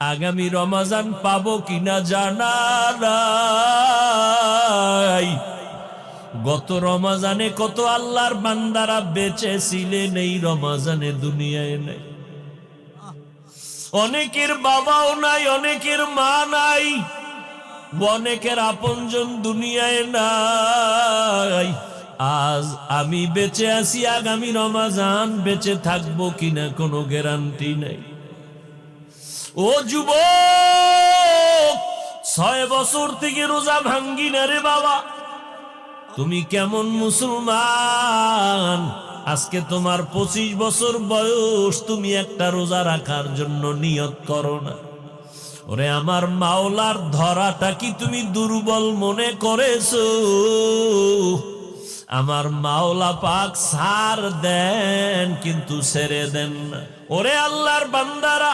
আগামী রমজান পাবো কিনা জানা নাই। গত রমজানে কত আল্লাহর বান্দারা বেঁচে ছিলেন, এই রমজানে দুনিয়ায় নাই। অনেকের বাবাও নাই, অনেকের মা নাই, অনেকের আপনজন দুনিয়ায় নাই। আজ আমি বেঁচে আছি, আগামী রমজান বেঁচে থাকবো কিনা কোনো গ্যারান্টি নাই। ও যুবক, 6 বছর থেকে রোজা ভাঙ্গি না রে বাবা। তুমি কেমন মুসলমান? আজকে তোমার 25 বছর বয়স, তুমি একটা রোজা রাখার জন্য নিয়ত করো না। ওরে আমার মাওলার ধরাটা কি তুমি দুর্বল মনে করেছো? আমার মাওলা পাক ছাড় দেন কিন্তু ছেড়ে দেন না। ওরে আল্লাহর বান্দারা,